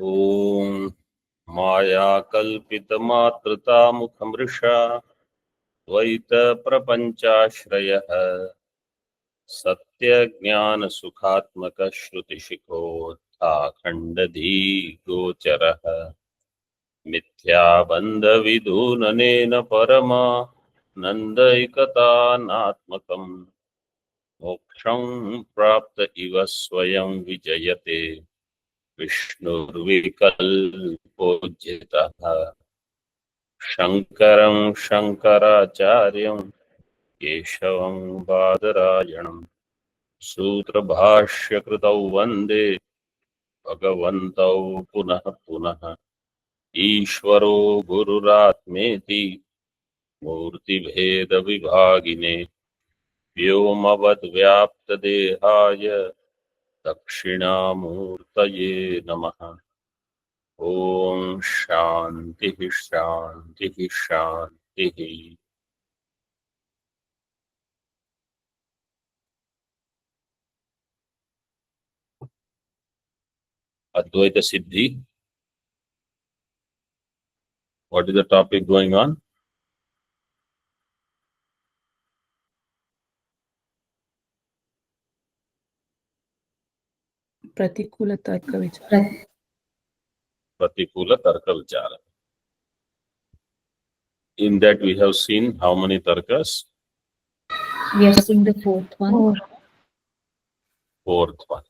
ॐ मायाकल्पितमातृतामुखमृषा द्वैतप्रपञ्चाश्रयः सत्यज्ञानसुखात्मकश्रुतिशिखोत्थाखण्डधीगोचरः मिथ्याबन्धविधूननेन परमानन्दैकतानात्मकम् मोक्षं प्राप्त इव स्वयं विजयते विष्णुर्विकल्पोज्झितः शङ्करं शङ्कराचार्यं केशवं बादरायणं सूत्रभाष्यकृतौ वन्दे भगवन्तौ पुनः पुनः ईश्वरो गुरुरात्मेति मूर्तिभेदविभागिने व्योमवद्व्याप्तदेहाय दक्षिणामूर्तये नमः। ओम शांति शांति शांति। Advaita Siddhi. What is the topic going on? Pratikula Tarka Vichara. Pratikula Tarka Vichara. In that we have seen how many tarkas? We are seeing the fourth one. Fourth one.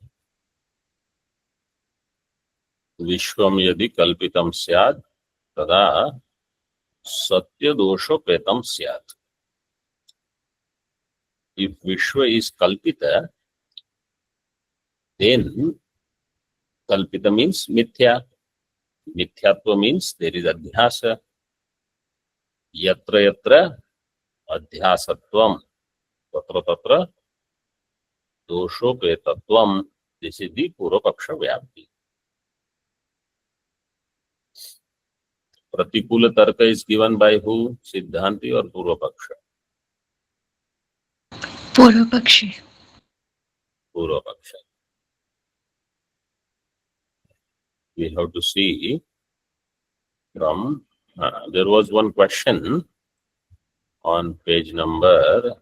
Vishwam yadi kalpitam syad tada satya doshopetam syad. If Vishwa is kalpita, then kalpita means mithya. Mithyatva means there is adhyasa. Yatra yatra adhyasatvam. Tatra tatra doshopetatvam. This is the Purvapaksha Vyapti. Pratikula Tarka is given by who? Siddhanti or Purvapaksha? Purvapakshi. Purvapaksha. We have to see from, there was one question on page number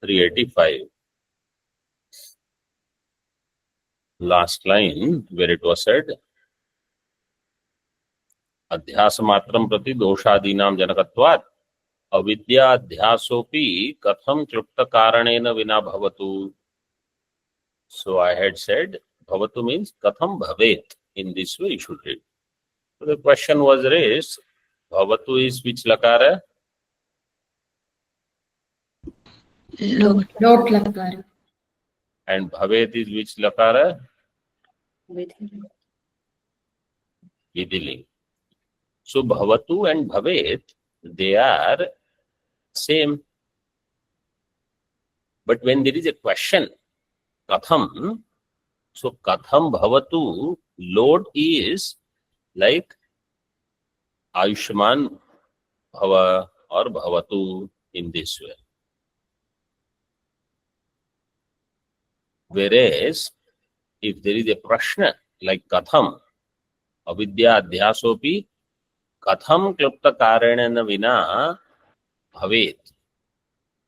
385. Last line where it was said, Adhyasamatram prati doshadinam janakatvat avidya adhyasopi katham klupta karanena vina bhavatu. So I had said, bhavatu means katham bhavet. In this way you should read. So the question was raised, bhavatu is which lakara? Lot lakara. And bhavet is which lakara? Vidhiling. So bhavatu and bhavet, they are same. But when there is a question, katham, so katham bhavatu, load is like Ayushman bhava or bhavatu in this way. Whereas, if there is a prashna like katham, avidya adhyasopi, katham klupta karanena vina bhavet.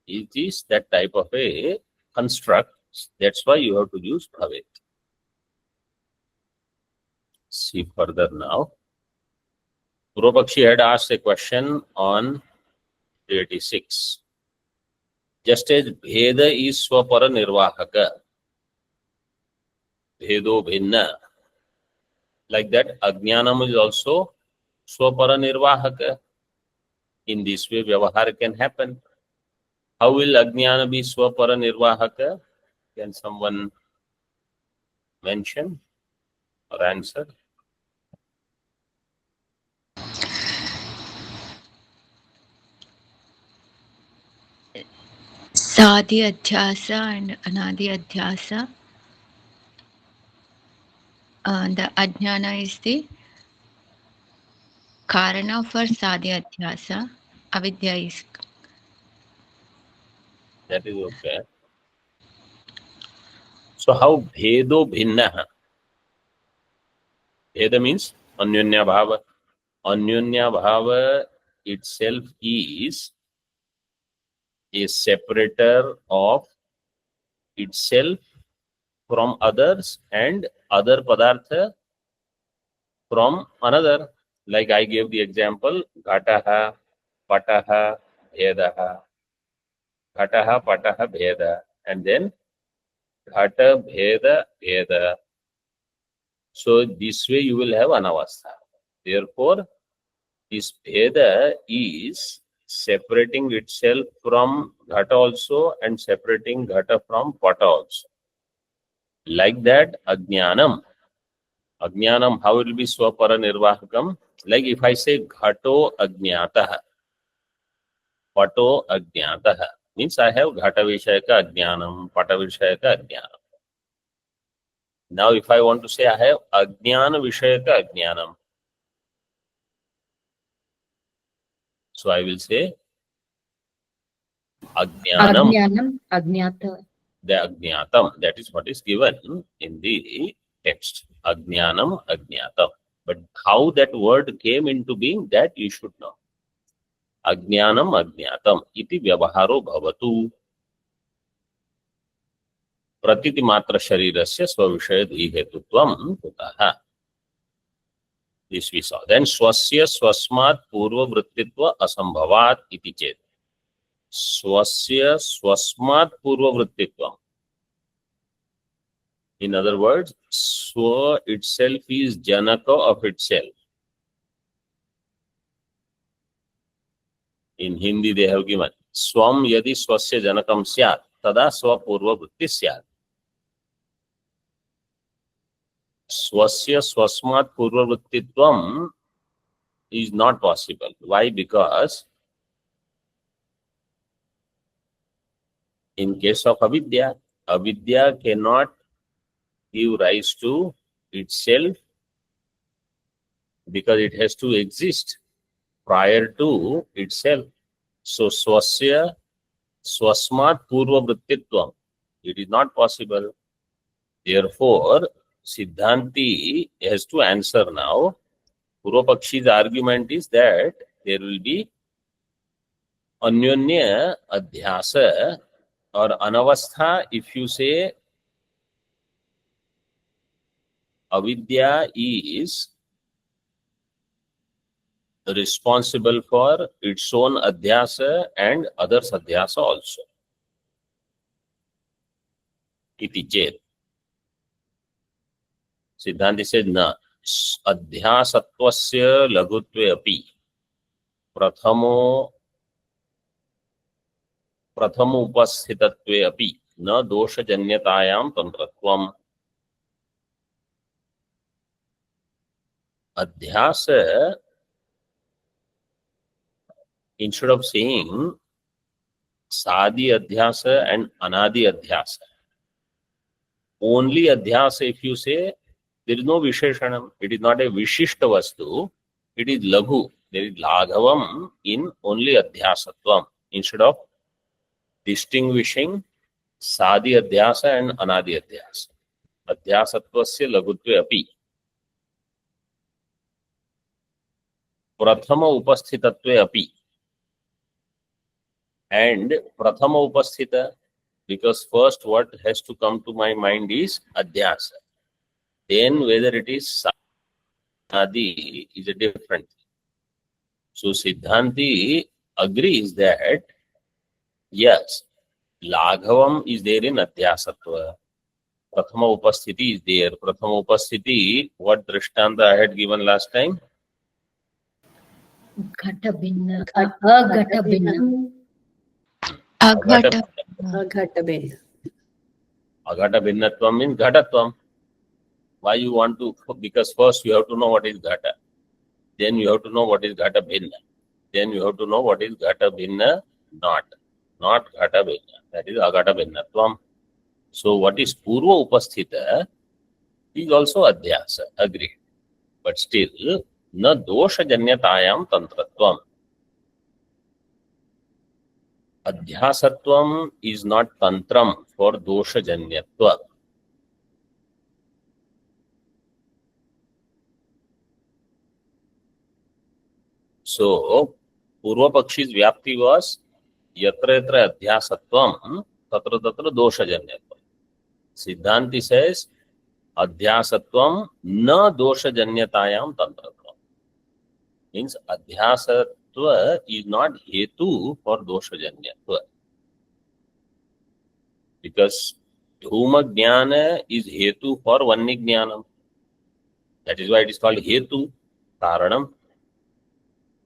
It is that type of a construct. That's why you have to use bhavet. See further now. Purvapakshi had asked a question on 86. Just as Bheda is Swapara Nirvahaka, Bhedo Bhinna, like that Ajnanam is also Swapara Nirvahaka. In this way, Vyavahar can happen. How will Ajnana be Swapara Nirvahaka? Can someone mention or answer? Sadi adhyasa and anadi adhyasa. The ajnana is the karana for sadi adhyasa. Avidya is. That is okay. So how Bhedo Bhinna? Bheda means Anyonya Bhava. Anyonya Bhava itself is a separator of itself from others and other padartha from another. Like I gave the example, Ghataha, Pataha, Bhedaha. Ghataha, Pataha, Bheda. And then Ghata, Bheda, Bheda. So this way you will have Anavastha. Therefore, this Bheda is separating itself from Ghata also and separating Ghata from Pata also. Like that, Ajnanam. Ajnanam, how it will be Swapara Nirvahakam? Like if I say Ghato Ajnataha, Pato Ajnataha, means I have Ghata Vishayaka Ajnanam, Pata Vishayaka Ajnanam. Now if I want to say I have Ajnana Vishayaka Ajnanam, so I will say Ajnanam, Ajnanam, Ajnata. the Ajnatam. That is what is given in the text. Ajnanam, Ajnatam. But how that word came into being, that you should know. Ajnanam, Ajnatam. Iti vyavaharo bhavatu. Pratiti matra sharirasya swavishay dvihetutvam kutaha. This we saw. Then swasya swasmat purva vrittitva asambhavat iti chet. Swasya swasmat purva vrittitvam. In other words, swa itself is janaka of itself. In Hindi they have given swam yadi swasya janakam syat tada swa purva vritti syat. Swasya swasmat purva vrittitvam is not possible. Why? Because in case of avidya, avidya cannot give rise to itself because it has to exist prior to itself. So swasya swasmat purva vrittitvam, it is not possible. Therefore, Siddhanti has to answer now. Purvapakshi's argument is that there will be Anyonya Adhyasa or Anavastha if you say Avidya is responsible for its own Adhyasa and others' Adhyasa also. Iti chet. Siddhanti said, na. Adhyasatvasya lagutve api. Prathamo upasthitatve api. Na dosha janyatayam tantratvam. Adhyasa, instead of saying Sadi Adhyasa and Anadi Adhyasa, only Adhyasa, if you say, there is no Visheshanam. It is not a Vishishta Vastu. It is Laghu. There is Laghavam in only Adhyasatvam. Instead of distinguishing Sadi Adhyasa and Anadi Adhyasa. Adhyasatvasya Lagutve api. Prathama upasthitatve api. And Prathama upasthita, because first what has to come to my mind is Adhyasa. Then whether it is Sadi is a different thing. So Siddhanti agrees that yes, Laghavam is there in Adhyasatva. Prathama upasthiti is there. Prathama upasthiti, what Drishtanta I had given last time? Ghata binna. Aghata binna. Aghata. Aghata binna. Aghata binnatvam means ghatatvam. Why you want to? Because first you have to know what is ghata. Then you have to know what is ghata binna. Then you have to know what is ghata binna not ghata binna. That is aghata binnatvam. So what is purva upasthita is also adhyasa. Agreed. But still, na dosha janyatayam tantratvam. Adhyasatvam is not tantram for dosha janyatva. So पूर्व पक्षी's व्याप्ति was यत्र यत्र अध्यासत्वम तत्र तत्र दोषजन्यत्वम. Siddhanti says अध्यासत्वम न दोषजन्यतायाम तंत्रत्वम. Means अध्यासत्व is not hetu for दोषजन्यत्व, because dhuma jnana is hetu for vanni jnanam. That is why it is called hetu, karanam.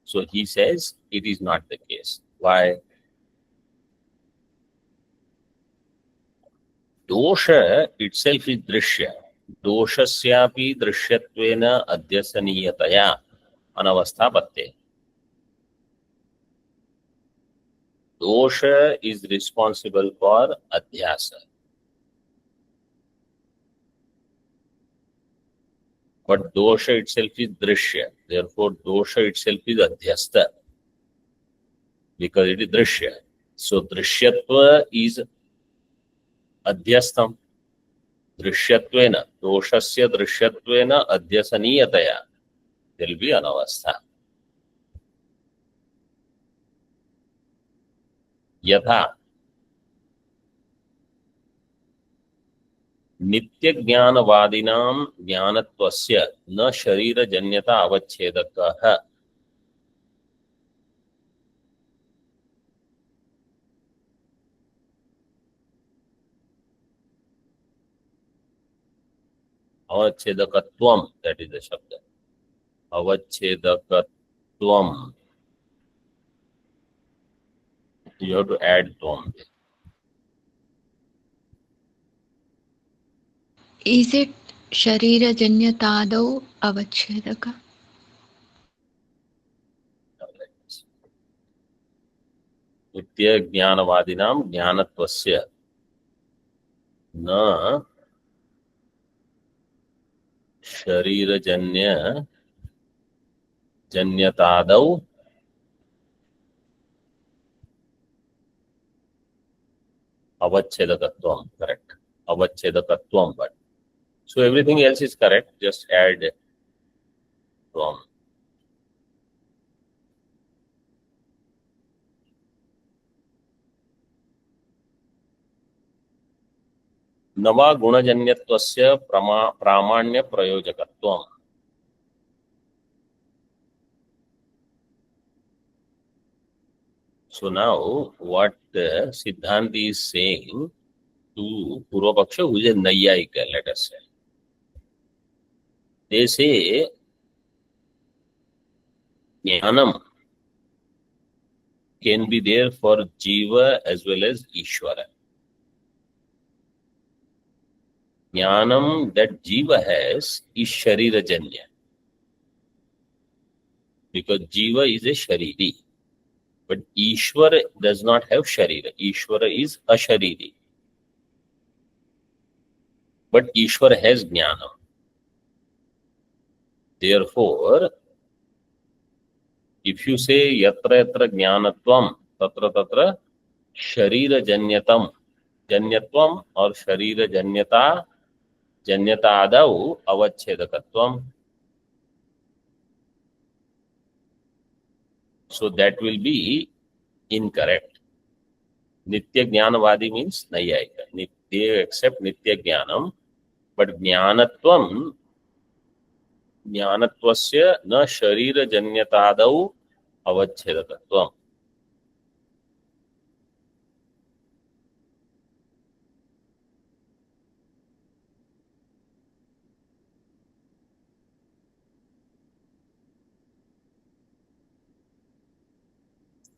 So he says it is not the case. Why? Dosha itself is drishya. Doshasyapi drishyattvena adhyasaniyataya anavasthapatte. Dosha is responsible for adhyasa. But dosha itself is drishya. Therefore, dosha itself is adhyasta, because it is drishya. So, drishyatva is adhyastam. Drishyattvena, doshasya drishyattvena adhyasaniyataya. There will be anavastha. Yatha नित्य ज्ञानवादिनां ज्ञानत्वस्य न शरीरजन्यता अवच्छेदकः. अवच्छेदकत्वम, that is the शब्द. अवच्छेदकत्वम. You have to add tvam. Is it Sharirajanyatadau Avachedaka? नित्य ज्ञानवादिनां ज्ञानत्वस्य न शरीरजन्य जन्यतादौ avachedakatvam. Correct. Avachedakatvam. But so everything else is correct. Just add tvam. नवा गुणजन्यत्वस्य प्रामाण्य प्रयोजकत्वम. So now what Siddhanti is saying to Purvapaksha, who is a Nayyayika, let us say. They say Jnanam can be there for Jiva as well as Ishvara. Jnanam that Jiva has is Sharirajanya, because Jiva is a Shariri. But Ishvara does not have Sharira. Ishvara is Ashariri. But Ishvara has Jnanam. Therefore, if you say Yatra Yatra Jnanatvam, Tatra Tatra Sharira Janyatam, Janyatvam or Sharira Janyata, Janyata Adau Avachedakatvam. So that will be incorrect. Nitya Jnanavadi means Nayyayika. They accept Nitya Jnanam, but Jnanatvam, Jnanatvasya na Sharira Janyatadau Avachedakatvam.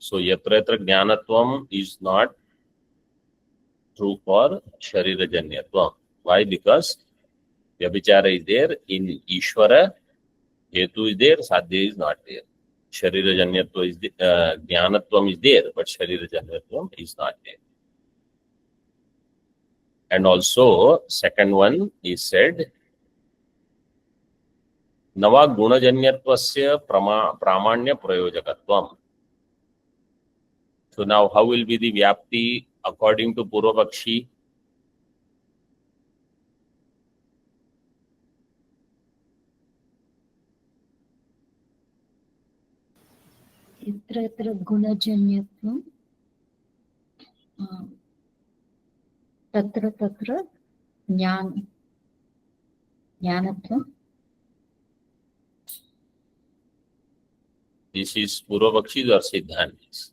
So Yatra Yatra Jnanatvam is not true for Sharira Janyatvam. Why? Because Vyabhichara is there in Ishvara, Hetu is there, Sadhya is not there. Sharira Janyatva is Jnanatvam is there, but Sharira Janyatvam is not there. And also, second one is said, Nava Gunajanyatwasya Pramanya Prayojakatvam. So now how will be the Vyapti according to Purvapakshi? यत्र यत्र गुणजन्यत्वं तत्र तत्र ज्ञानत्वं This is Purvapakshi or Siddhantis.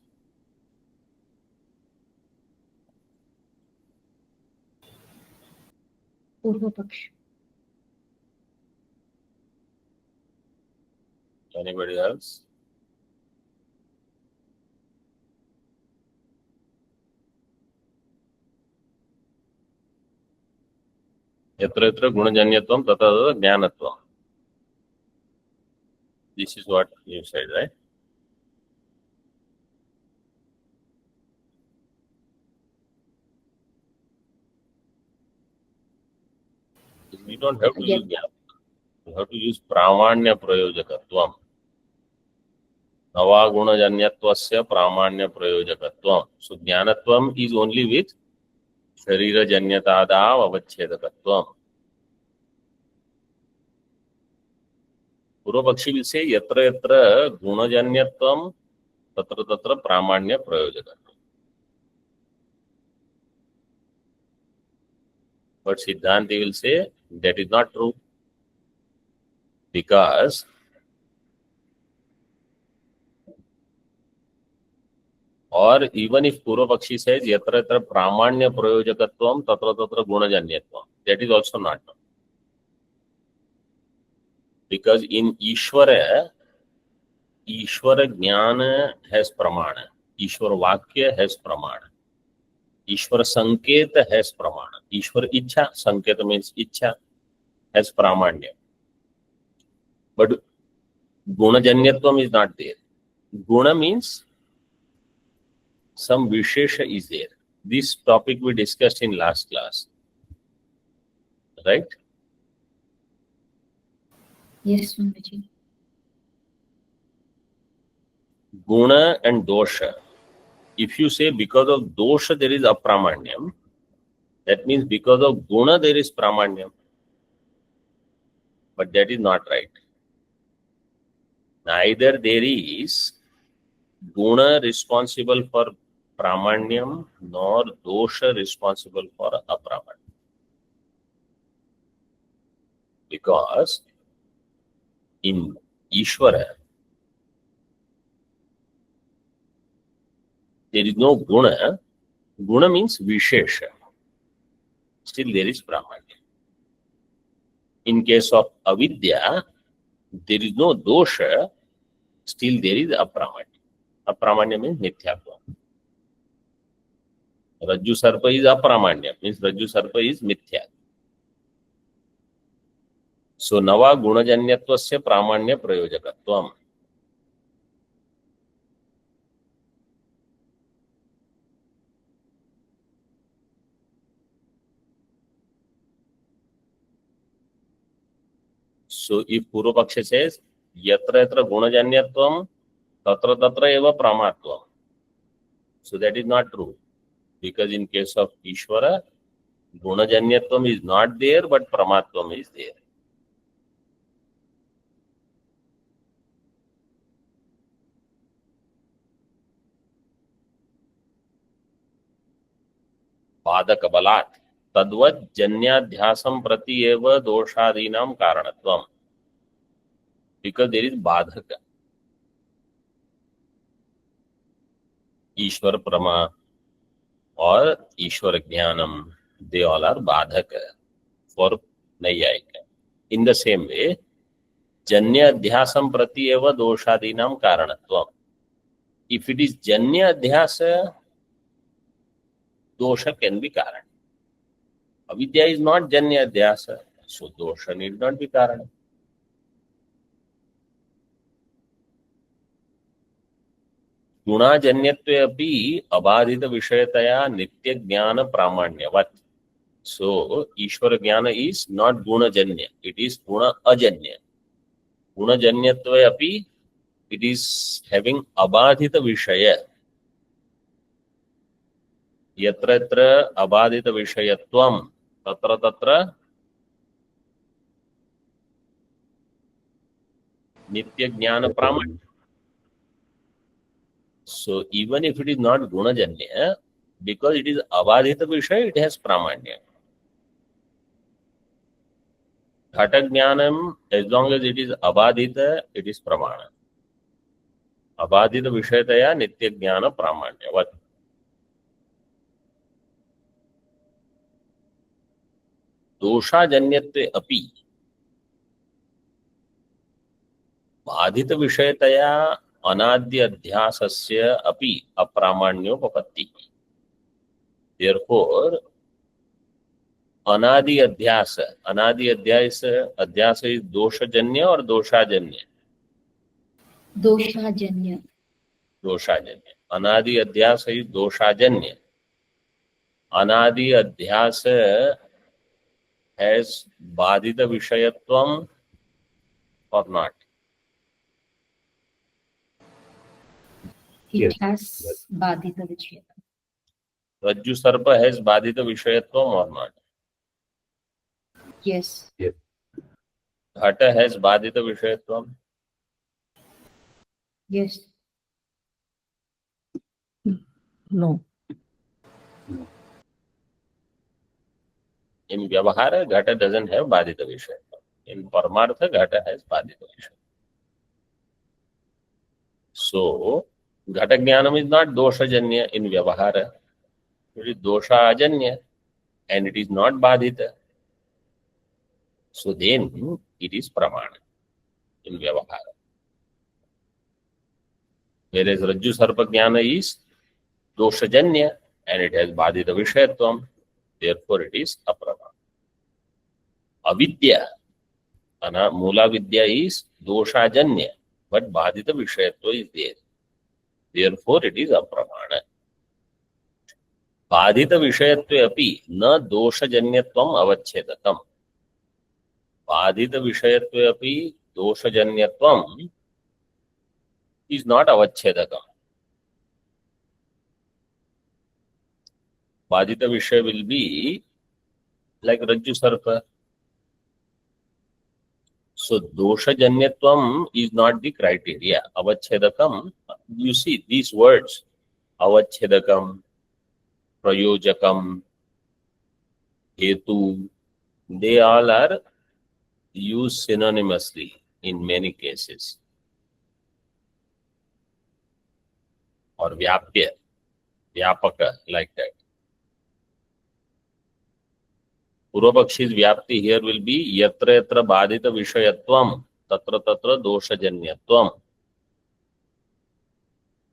पूर्व पक्ष. Anybody else? यत्र यत्र गुणजन्यत्वं तत्र तत्र ज्ञानत्वं. This is what you said, right? We don't have to use jnana. We have to use pramanya prayojakatvam. Nava gunajanyattvasya pramanya prayojakatvam. So jnanatvam is only with sharira janyatadav avachedakatvam. Purvapakshi will say yatra yatra gunajanyatvam tatra tatra pramanya prayojakatvam. But Siddhanti will say that is not true, because or even if Purvapakshi says yatra yatra pramanya prayojakatvam tatra tatra gunajanyatvam, that is also not true. Because in Ishvara jnana has pramana, Ishvara vakya has pramana, Ishvara sanketa has pramana, Ishvara ichha, sanketa means ichha, has pramanya. But gunajanyatvam is not there. Guna means some vishesha is there. This topic we discussed in last class, right? Yes, Swamiji. Guna and dosha. If you say because of dosha there is apramanyam, that means because of guna there is pramanyam. But that is not right. Neither there is guna responsible for pramanyam nor dosha responsible for apramanyam. Because in Ishvara there is no guna. Guna means vishesha. Still there is pramanyam. In case of avidya, there is no dosha. Still there is apramanya. Apramanya means mithyatva. Rajju sarpa is apramanya, means Rajju sarpa is mithya. So nava gunajanyattvasya pramanya prayojakatvam. So if Purvapaksha says yatra yatra gunajanyatvam tatra tatra eva pramatvam, so that is not true, because in case of Ishvara gunajanyatvam is not there but pramatvam is there. बाधक बलात् तद्वत् जन्याध्यासं प्रति एव दोषादीनां कारणत्वम्. Because there is badhaka. Ishwar prama or Ishwar jnanam, they all are badhaka for Naiyayika. In the same way, janya adhyasam prati eva doshadinam karanatvam. If it is janya adhyasa, dosha can be karan. Avidya is not janya adhyasa, so dosha need not be karan. गुणाजन्यत्वे अपि अबाधित विषयतया नित्य ज्ञान प्रामाण्यवत्. So ईश्वर ज्ञान is not गुणजन्य, it is गुण अजन्य. गुणजन्यत्वे अपि it is having अबाधित विषय. यत्र यत्र अबाधित विषयत्वं तत्र तत्र नित्य ज्ञान प्रामाण्य. So even if it is not Gunajanya, because it is Abadhita Vishaya, it has Pramanya. Ghata Jnanam, as long as it is Abadhita, it is Pramana. Abadhita Vishayataya Nitya Jnana Pramanya. What? Doshajanyatve api बाधित विषयतया अनाद्य अध्यासस्य अपि अप्रामाण्योपपत्ति. Therefore, अनादि अध्यास अध्यास is दोषजन्य और दोषाजन्य. दोषाजन्य. दोषाजन्य. अनादि अध्यास is दोषाजन्य. अनादि अध्यास has बाधित विषयत्वम or not? It Yes. has Badhita Vichaya. Rajju Sarpa has बाधित विषयत्वम or not? Yes. Ghata has बाधित विषयत्वम. Yes. No. In Vyavahara, Ghata doesn't have Badhita Vishayatva. In Paramartha, Ghata has Badhita Vishayatva. So, Ghata Jnanam is not Doshajanya in Vyavahara. It is Dosha-ajanya and it is not Badhita. So then, it is Pramana in Vyavahara. Whereas Rajju Sarpa Jnana is Doshajanya and it has Badhita Vishayatvam. Therefore, it is Apramana. Avidya, Mula Vidya is Doshajanya, but Badhita Vishayatva is there. Therefore, it is Apramana. Badhita Vishayatva api na Doshajanyatvam avachedakam. Badhita Vishayatva api Doshajanyatvam is not avachedakam. Badhita Vishaya will be like Rajju Sarpa. So Doshajanyatvam is not the criteria. Avachedakam, you see these words, Avachedakam, Prayojakam, Hetu, they all are used synonymously in many cases. Or Vyapya, Vyapaka, like that. Purvapakshi's Vyapti here will be Yatra Yatra Badhita Vishayatvam, Tatra Tatra Doshajanyatvam.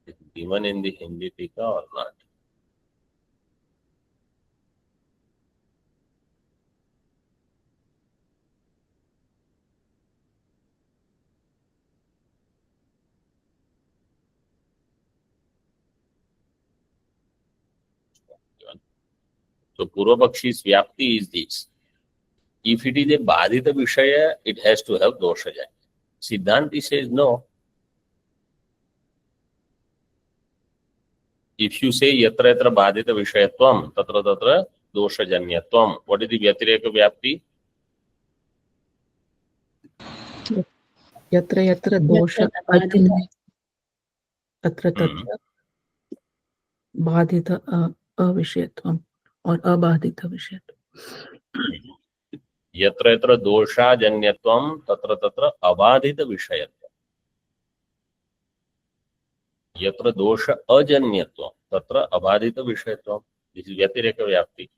Is it given in the Hindi Tika or not? So Purvapakshi's Vyapti is this. If it is a Badhita Vishaya, it has to have Doshajanya. Siddhanti says no. If you say Yatra Yatra Badhita Vishayatvam, Tatra Tatra Doshajanyatvam, what is the Vyatireka Vyapti? Yatra yatra dosha ajanya tatra tatra badhita avishayatvam or abadhita vishayatvam. Yatra Yatra Doshajanyatvam, Tatra Tatra Abadhita Vishayatvam. Yatra Dosha Ajanyatvam, Tatra Abadhita Vishayatvam. This is Vyatireka Vyapti.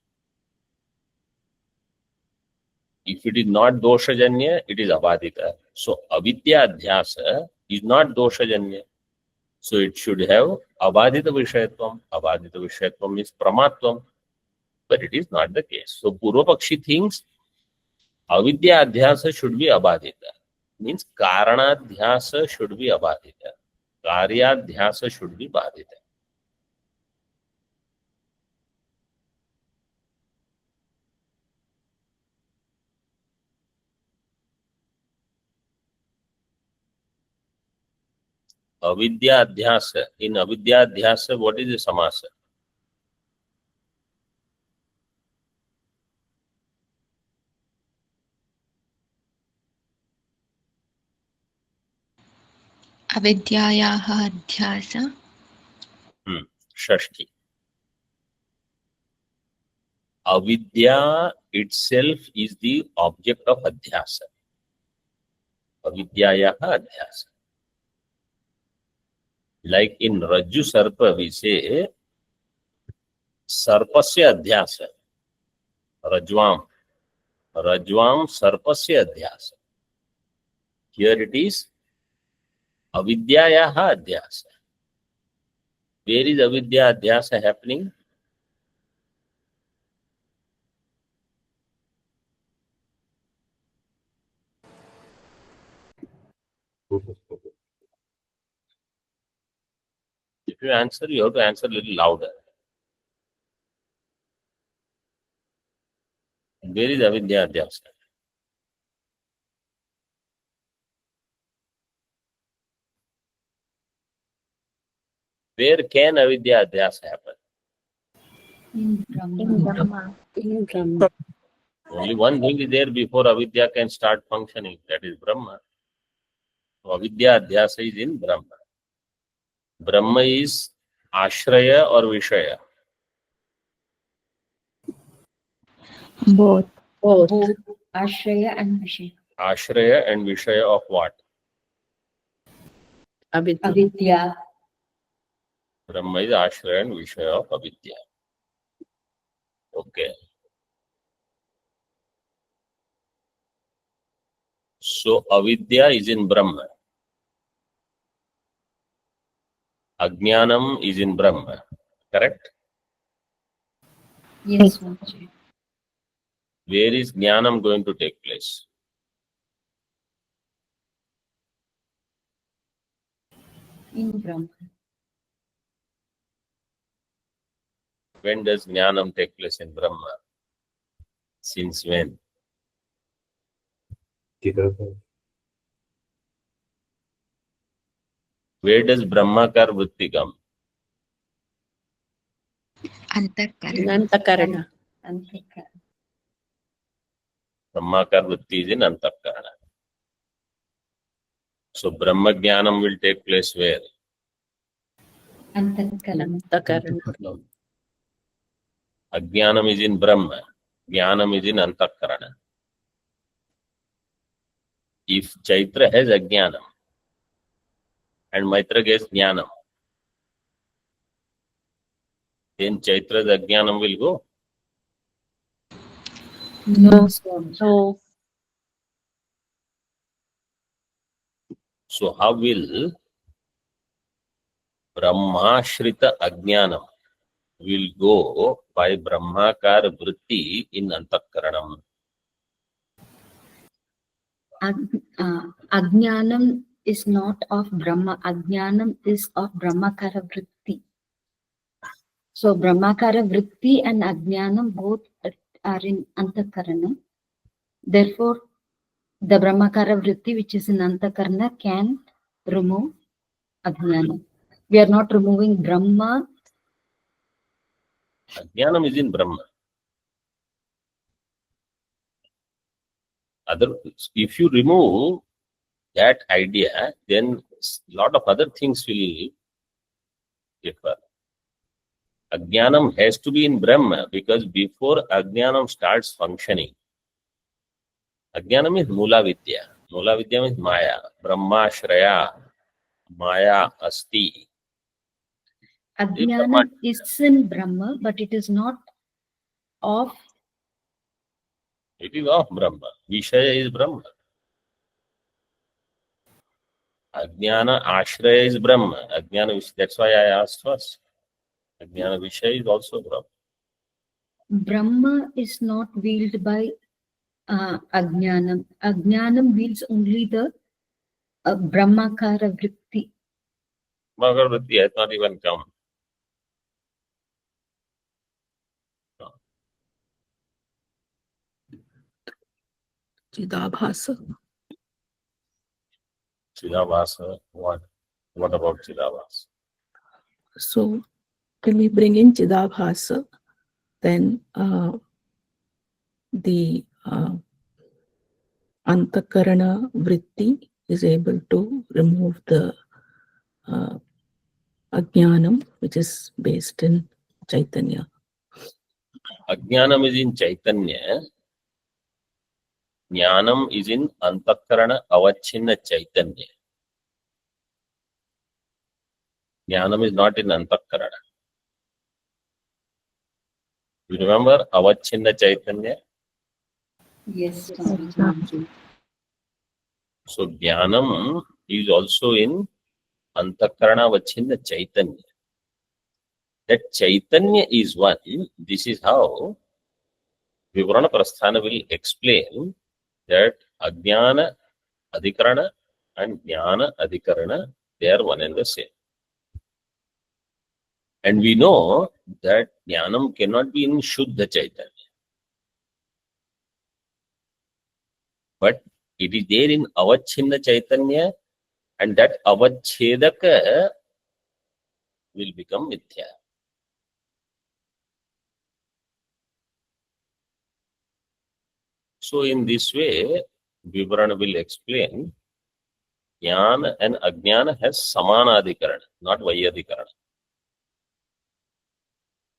If it is not Doshajanya, it is Abadhita. So Avidya Adhyasa is not Doshajanya. So it should have Abadhita Vishayatvam. Abadhita Vishayatvam is Pramatvam. But it is not the case. So Purvapakshi thinks Avidya Adhyasa should be Abadhita. Means Karanadhyasa should be Abadhita. Karyadhyasa should be Badhita. Avidya Adhyasa. In Avidya Adhyasa, what is the samasa? अविद्यायाः अध्यास Shashti. Avidya itself is the object of adhyasa. Avidyayaha adhyasa. Like in Rajju Sarpa, we say Sarpasya adhyasa. Rajvam. Rajvam Sarpasya adhyasa. Here it is Avidyayaha adhyasa. Where is Avidya adhyasa happening? If you answer, you have to answer a little louder. Where is Avidya adhyasa? Where can Avidya adhyasa happen? In Brahma. In Brahma. Only one thing is there before Avidya can start functioning, that is Brahma. So Avidya adhyasa is in Brahma. Brahma is Ashraya or Vishaya? Both. Both. Both Ashraya and Vishaya. Ashraya and Vishaya of what? Avidya. Avidya. Brahma is Ashraya and Vishaya of Avidya. Okay. So Avidya is in Brahma. Ajnanam is in Brahma. Correct? Yes, Swamiji. Where is Jnanam going to take place? In Brahma. When does Jnanam take place in Brahma? Since when? Where does Brahmakar Vritti come? Antakarana. Antakarana. Antakarana. Brahmakar Vritti is in Antakarana. So Brahma Jnanam will take place where? Antakarana. Antakarana. Ajnanam is in Brahma. Jnanam is in Antakarana. If Chaitra has Ajnanam and Maitra gets Jnanam, then Chaitra's Ajnanam will go. No, Swamiji. So, So how will Brahmashrita Ajnanam will go by Brahmakar Vritti in Antakaranam? Ajnanam is not of Brahma. Ajnanam is of Brahmakara Vritti. So Brahmakara Vritti and Ajnanam both are in Antakarana. Therefore, the Brahmakara Vritti which is in Antakarana can remove Ajnanam. We are not removing Brahma. Ajnanam is in Brahma. If you remove that idea, then a lot of other things will differ. Ajnanam has to be in Brahma because before Ajnanam starts functioning, Ajnanam is Mula Vidya. Mula Vidya means Maya. Brahma Shraya. Maya Asti. Ajnanam is in Brahma, but it is not of. It is of Brahma. Vishaya is Brahma. Ajnana Ashraya is Brahma. Ajnana, that's why I asked first. Ajnana Vishaya is also Brahma. Brahma is not wielded by Ajnanam. Ajnanam wields only the Brahmakara Vritti. Brahmakara Vritti has not even come. Chidabhasa. Chidabhasa, what about Chidabhasa? So, when we bring in Chidabhasa, then the Antakarana Vritti is able to remove the Ajnanam, which is based in Chaitanya. Ajnanam is in Chaitanya. Jnanam is in Antakarana Avachinna Chaitanya. Jnanam is not in Antakarana. You remember Avachinna Chaitanya? Yes, Swamiji. So Jnanam is also in Antakarana Avachinna Chaitanya. That Chaitanya is one. This is how Vivarana Prasthana will explain that Ajnana Adhikarana and Jnana Adhikarana, they are one and the same. And we know that Jnanam cannot be in Shuddha Chaitanya. But it is there in Avachinna Chaitanya, and that Avachedaka will become Mithya. So in this way, Vivarana will explain Jnana and Ajnana has Samanadhikarana, not Vaiyadhikarana.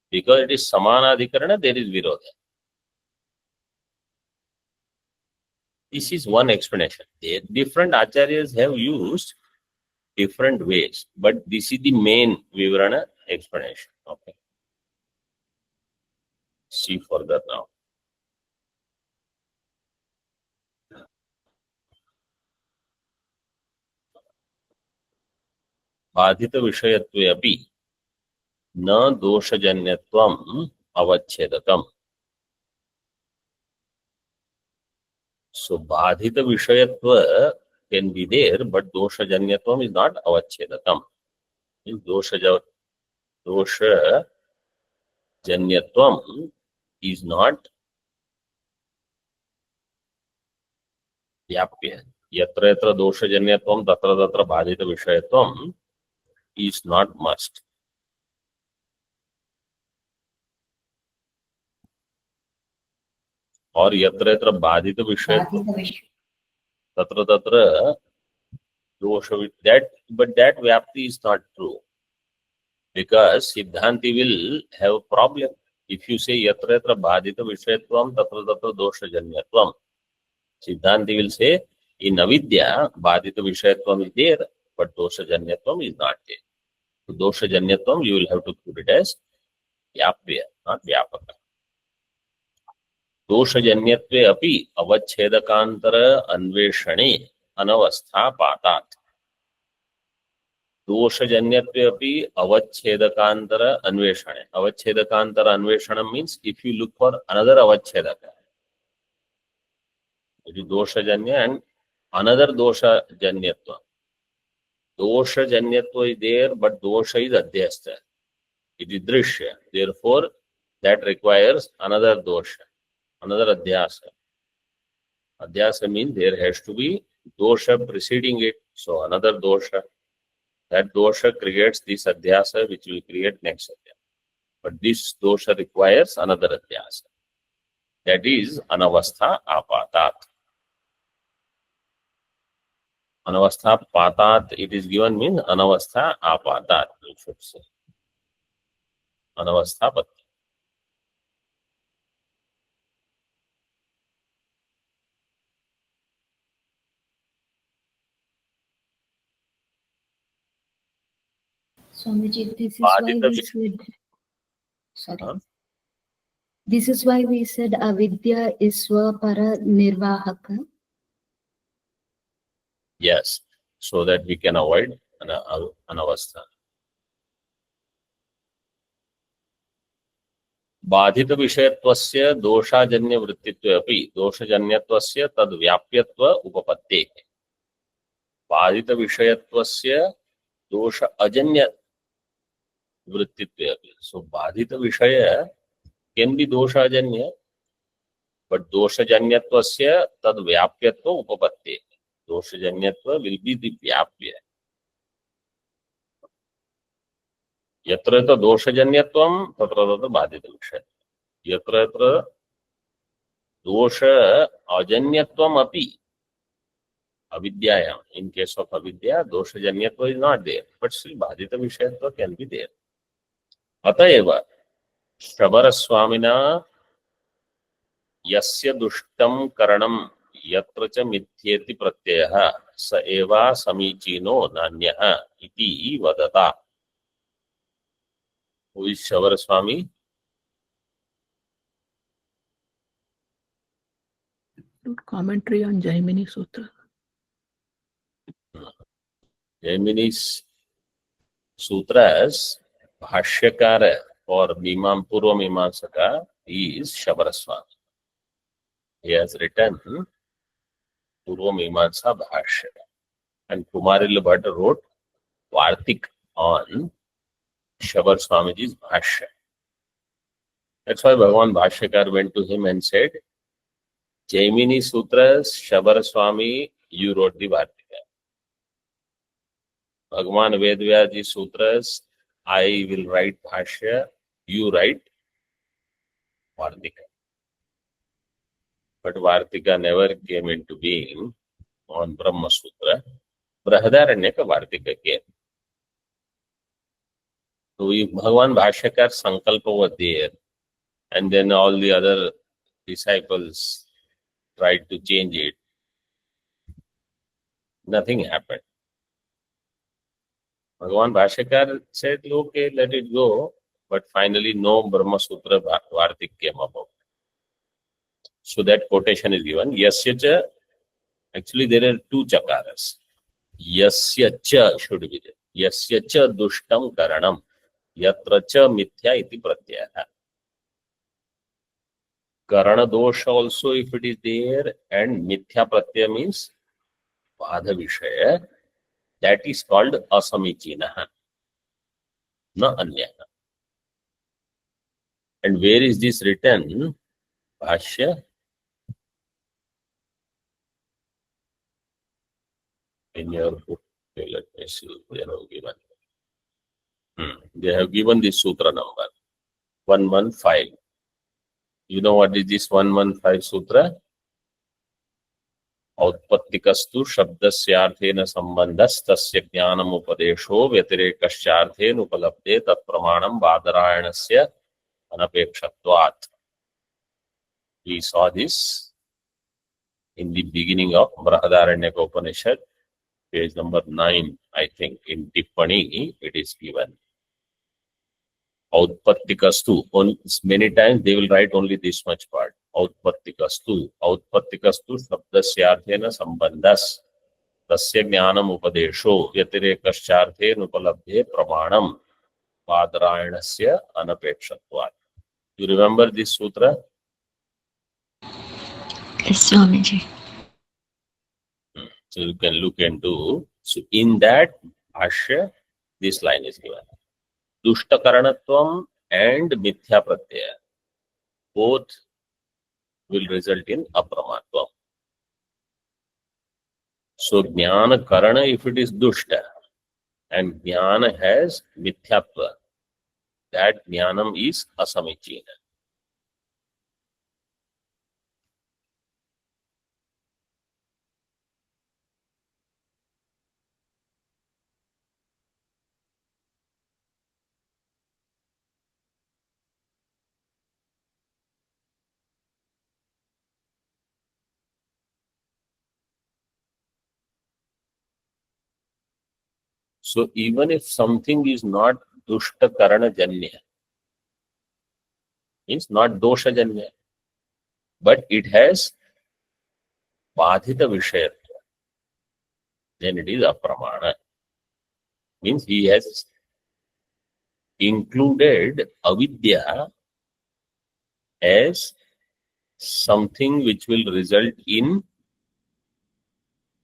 Because it is Samanadhikarana, there is Virodha. This is one explanation. The different acharyas have used different ways, but this is the main Vivarana explanation. Okay. See further now. बाधित विषयत्वे अपि न दोषजन्यत्वम् अवच्छेदकम्. So बाधित विषयत्व can be there, but doshajanyatvam is not avachedakam. Doshajanyatvam is not vyapya. Yatra yatra doshajanyatvam tatra tatra badhita vishayatvam is not must. Or yatra yatra badhita vishayatvam tatra tatra dosha, but that vyapti is not true. Because Siddhanti will have a problem. If you say yatra yatra badhita vishayatvam tatra tatra doshajanyatvam, Siddhanti will say in avidya badhita vishayatvam is there, but doshajanyatvam is not there. So doshajanyatvam you will have to put it as vyapya, not vyapaka. दोषजन्यत्वे अपि अवच्छेदकांतर अन्वेषणे अनवस्था पातात. दोषजन्यत्वे अपि अवच्छेदकांतर अन्वेषणे. अवच्छेदकांतर अन्वेषणम means if you look for another avachedaka, it is doshajanya and another doshajanyatva. Doshajanyatva is there, but dosha is adhyastha. It is drishya. Therefore, that requires another dosha, another adhyasa. Adhyasa means there has to be dosha preceding it. So another dosha. That dosha creates this adhyasa which will create next adhyasa. But this dosha requires another adhyasa. That is anavastha apatat. Anavastha patat, it is given means anavastha apatat, you should say. Anavastha pati. Swamiji, this is why Badhita we said, sorry. Huh? This is why we said avidya is swapara nirvahaka. Yes, so that we can avoid anavastha. बाधित विषयत्वस्य दोषाजन्य वृत्तित्वे अपि दोषजन्यत्वस्य तद् व्याप्यत्व उपपत्तेः. बाधित विषयत्वस्य दोष अजन्य वृत्तित्वे अपि. So बाधित विषय can be दोषाजन्य, but दोषजन्यत्वस्य तद् व्याप्यत्व उपपत्तेः. दोषजन्यत्व will be the vyapya. यत्र यत्र दोषजन्यत्वं तत्र तत्र बाधित विषय. यत्र यत्र दोष अजन्यत्वम अपि avidyayam. In case of avidya, doshajanyatva is not there, but still badita vishayatva can be there. Atayeva Shabaraswamina यस्य दुष्टं करणं यत्र च मिथ्येति प्रत्ययः स एवा समीचीनो नान्यः इति वदता. Who is Shabaraswami? Commentary on Jaimini Sutra. Jaimini's sutras bhashyakara for Purva Mimamsaka is Shabaraswami. He has written Purva Mimamsa Bhashya, and Kumarila Bhatta wrote Vartik on Shabar Swamiji's Bhashya. That's why Bhagavan Bhashyakar went to him and said, Jaimini Sutras, Shabar Swami, you wrote the Vartika. Bhagavan Vedvyaji Sutras, I will write Bhashya, you write Vartika. But Vartika never came into being on Brahma Sutra. Brahadaranyaka Vartika came. So if Bhagavan Bhashyakar Sankalpa was there, and then all the other disciples tried to change it, nothing happened. Bhagavan Bhashyakar said, okay, let it go, but finally no Brahma Sutra Vartik came about. So that quotation is given. Yasya cha, actually there are two chakaras. Yasya cha should be there. Yasya cha dushtam karanam yatra cha mithya iti pratyaya. Karana dosha also if it is there, and mithya pratyaya means badha vishaya, that is called asamichinaha, na anyaha. And where is this written? Bhashya. In your book, okay, let me see, they have given. They have given the sutra number 115. You know what is this 115 sutra? औत्पत्तिकस्तु शब्दस्यार्थेन संबन्धस्तस्य ज्ञानमुपदेशो व्यतिरेकश्चार्थेन उपलब्धे तत्प्रमाणं बादरायणस्य अनपेक्षत्वात्. We saw this in the beginning of Brahadaranyaka Upanishad, page number 9, I think. In Tippani, it is given. Outpattikastu. Many times they will write only this much part. Outpattikastu. Outpattikastu shabdasyarthena sambandhas. Tasya jnanam upadesho. Vyatirekashcharthen upalabdhe pramanam. Vadrayanasya anapekshatvat. You remember this sutra? Yes, Swamiji. So you can look into. So in that Bhashya, this line is given. Dushta karanatvam and mithya pratyaya both will result in apramatvam. So jnana karana, if it is dushta and jnana has mithyatva, that jnanam is asamichina. So even if something is not dushta karana janya, means not dosha janya, but it has badhita vishayatva, then it is apramana. Means he has included avidya as something which will result in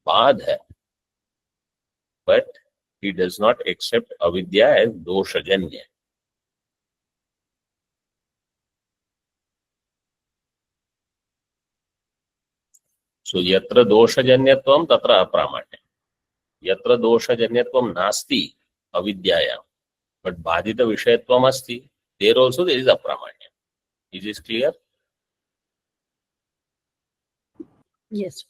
badha, but he does not accept avidya as doshajanya. So yatra doshajanyatvam tatra apramanya. Yatra doshajanyatvam nasti avidyaya, but badhita vishayatvam asti, there also there is apramanya. Is this clear? Yes.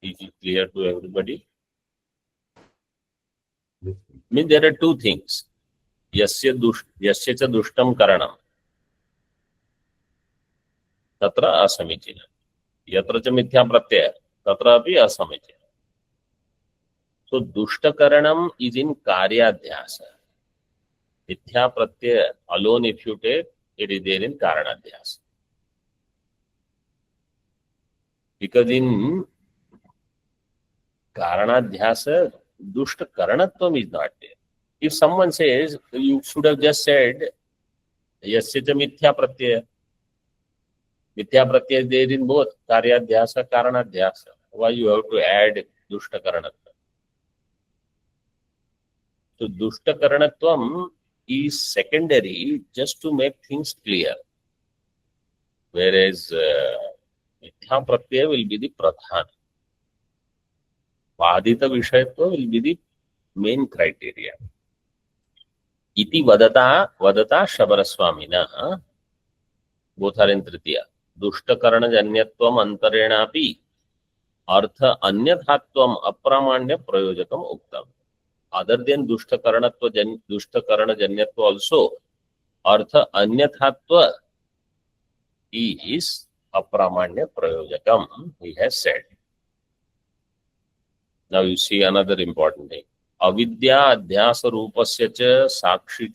Is it clear to everybody? Means there are two things. Yasya cha dushtam karanam tatra asamichina. Yatra cha mithya pratyaya tatra api asamichina. So dushta karanam is in karyadhyasa. Mithya pratyaya alone, if you take, it is there in karanadhyasa. Because in karanadhyasa, dushta karanatvam is not there. If someone says, you should have just said, yasya cha mithya pratyaya. Mithya pratyaya is there in both karyadhyasa, karanadhyasa. Why you have to add dushta karanatvam? So dushta karanatvam is secondary just to make things clear. Whereas mithya pratyaya will be the pradhana. Vadita vishayatva will be the main criteria. Iti vadata Shabaraswamina, both are in Tritiya. Dushta karana janyatvam antarenapi artha anyathatvam apramanya prayojakam uktam. Other than dushta karana janyatva also, artha anyathatva is apramanya prayojakam, he has said. Now you see another important thing. Avidya adhyasa rupasya cha sakshi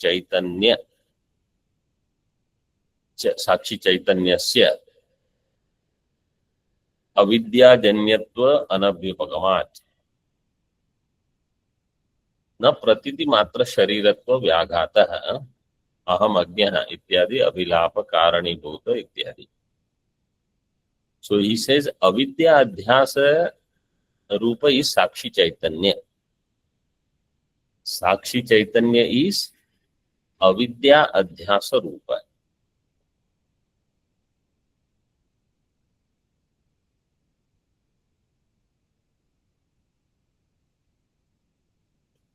chaitanyasya avidya janyatva anabhyupagamat na pratiti matra shariratva vyaghatah aham ajnah ityadi abhilapa karanibhuta ityadi. So he says avidya adhyasa rupa is sakshi chaitanya. Sakshi chaitanya is avidya adhyasa rupa.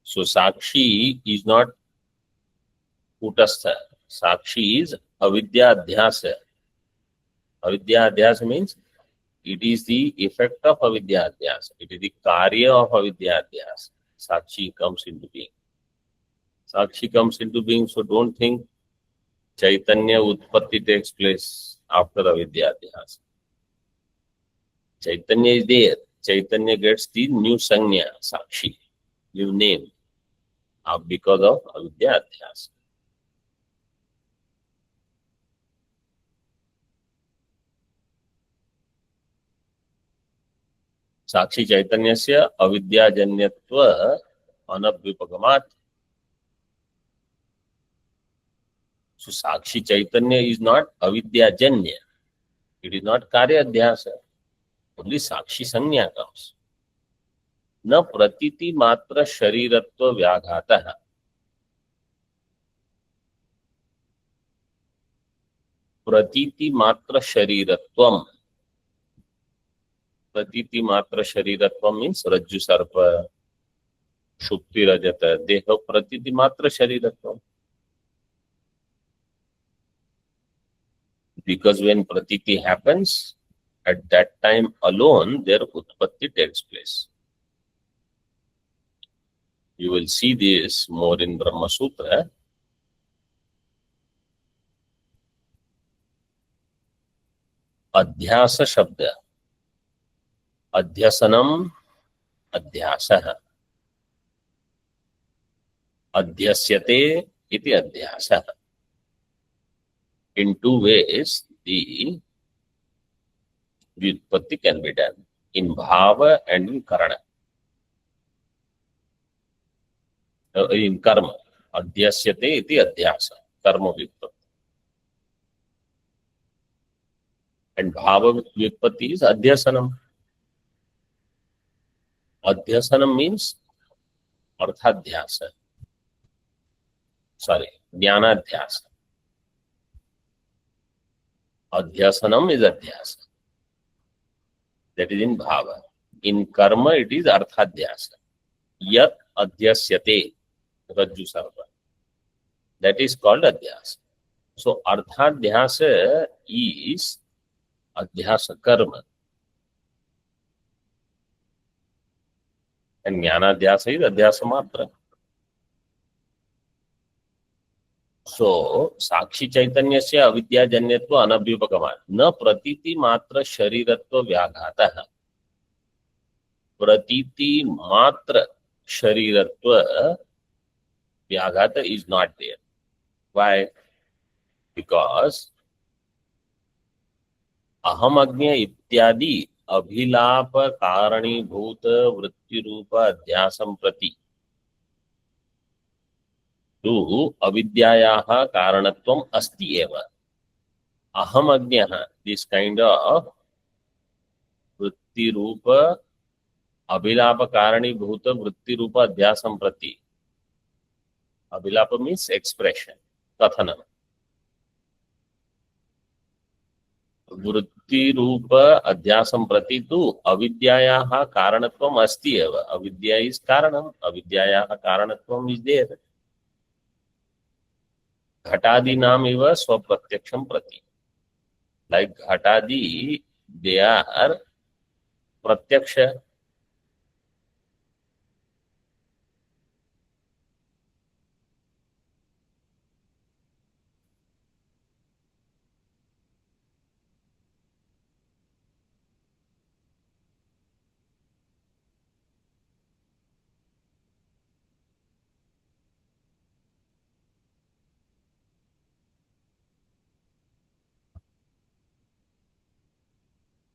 So sakshi is not kutastha. Sakshi is avidya adhyasa. Avidya adhyasa means it is the effect of avidya adhyasa. It is the karya of avidya adhyasa. Sakshi comes into being. Sakshi comes into being, so don't think Chaitanya Utpatti takes place after avidya adhyasa. Chaitanya is there. Chaitanya gets the new sanya, Sakshi, new name, because of avidya adhyasa. Sakshi Chaitanyasya avidya janyatva anabhyupagamat. So Sakshi Chaitanya is not avidya janya. It is not karya adhyasa. Only Sakshi sanya comes. Na pratiti matra shariratva vyaghatah. Pratiti matra shariratvam. Pratiti matra shariratvam means Rajju Sarpa, Shukti Rajata. They have pratiti matra shariratvam. Because when pratiti happens, at that time alone their utpatti takes place. You will see this more in Brahma Sutra. Adhyasa Shabda. Adhyasanam, adhyasah. Adhyasyate iti adhyasah. In two ways, the vyutpatti can be done, in bhava and in karana. In karma. Adhyasyate iti adhyasa, karma vyutpatti. And bhava vyutpatti is adhyasanam. Adhyasanam means arthadhyasa. Sorry, jnanadhyasa. Adhyasanam is adhyasa. That is in bhava. In karma it is arthadhyasa. Yat adhyasyate rajju sarva. That is called adhyasa. So arthadhyasa is adhyasa karma. and jnanadyasa is adhyasa matra. So साक्षी चैतन्यस्य अविद्याजन्यत्व अनभ्युपगमात् न प्रतीति मात्र शरीरत्व व्याघातः. प्रतीति मात्र शरीरत्व व्याघात is not there. Why? Because अहम अज्ञ इत्यादि अभिलाप कारणीभूत वृत्ति रूप अध्यासं प्रति तु अविद्यायाः कारणत्वम् अस्ति एव. अहम अज्ञः, दिस काइंड ऑफ वृत्ति रूप अभिलाप कारणीभूत वृत्ति रूप अध्यासं प्रति. अभिलाप मीन्स एक्सप्रेशन, कथनम. वृत्ति रूप अध्यासं प्रति तु अविद्यायाः कारणत्वम् अस्ति एव. अविद्या इज कारणम, अविद्यायाः कारणत्वम् इज देयर. घटादीनाम् इव स्वप्रत्यक्षं प्रति. लाइक घटादि, दे आर प्रत्यक्ष.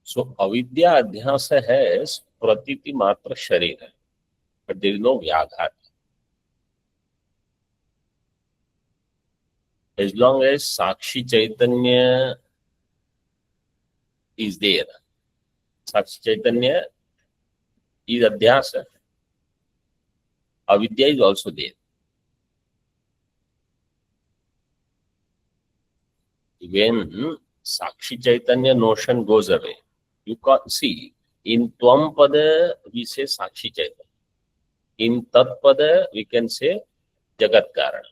So avidya adhyas has pratiti matra sharira, but there is no vyaghat. As long as Sakshi Chaitanya is there, Sakshi Chaitanya is adhyasa, avidya is also there. When Sakshi Chaitanya notion goes away, you can see in Tvam Pada we say Sakshi Chaitanya. In Tat Pada we can say Jagat Karana.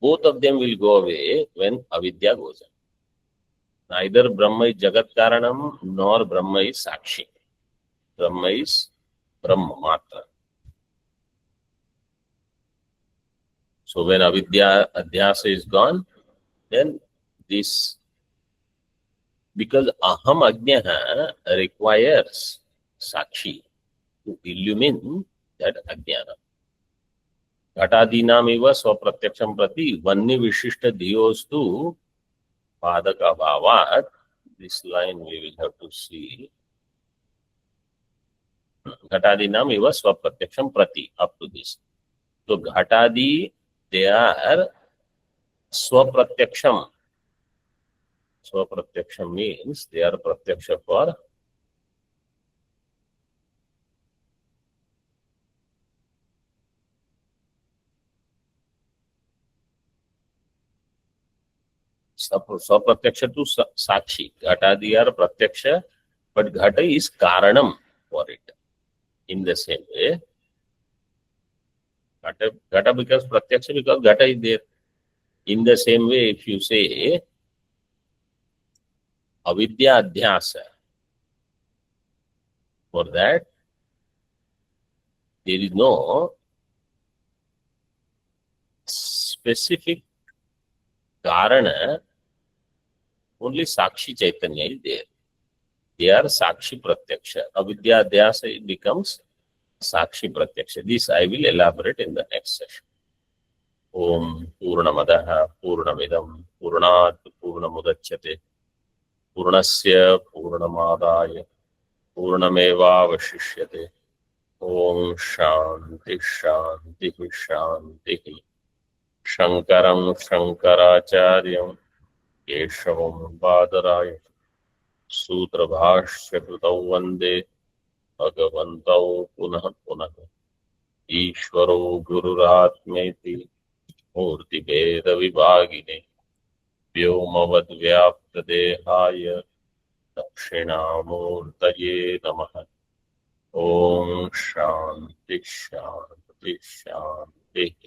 Both of them will go away when avidya goes away. Neither Brahma is Jagat Karanam nor Brahma is Sakshi. Brahma is Brahma Matra. So when avidya adhyasa is gone, then this, because aham ajna requires sakshi to illumine that ajnana. घटादीनाम एव स्वप्रत्यक्षं प्रति वन्य विशिष्ट धियोस्तु पादक अभावात्. This line we will have to see. घटादीनाम एव स्वप्रत्यक्षं प्रति, up to this. So घटादि, they are स्वप्रत्यक्षम. Swapratyaksham means they are pratyaksha for Swapratyaksha to Sakshi. Ghatadi are pratyaksha, but Ghata is karanam for it. In the same way, Ghata becomes pratyaksha because Ghata is there. In the same way, if you say avidya adhyasa, for that there is no specific karana, only Sakshi Chaitanya is there. They are Sakshi Pratyaksha. Avidya adhyasa becomes Sakshi Pratyaksha. This I will elaborate in the next session. Om Purnamadaha Purnamidam Purnat Purnamudachyate Purnasya Purnamadaya Purnameva Vashishyate. Om Shanti Shanti Shanti. Shankaram Shankaracharyam Keshavam Badaraya Sutra Bhashya Krutau Vande Bhagavantau Punah Punah. Ishvaro Gururatmeti Murti Veda Vibhagine Vyomavad Vyapta Dehaya Dakshinamurtaye Namaha. Om Shanti Shanti Shanti.